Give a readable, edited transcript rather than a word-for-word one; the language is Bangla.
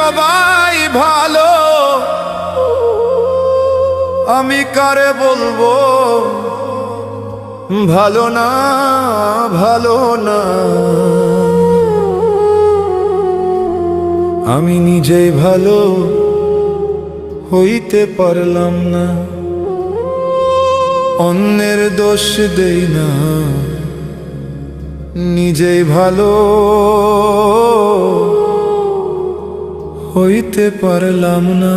সবাই ভালো, আমি কারে বলবো ভালো না, ভালো না। আমি নিজেই ভালো হইতে পারলাম না, অন্যের দোষ দেই না, নিজেই ভালো হইতে পারলাম না।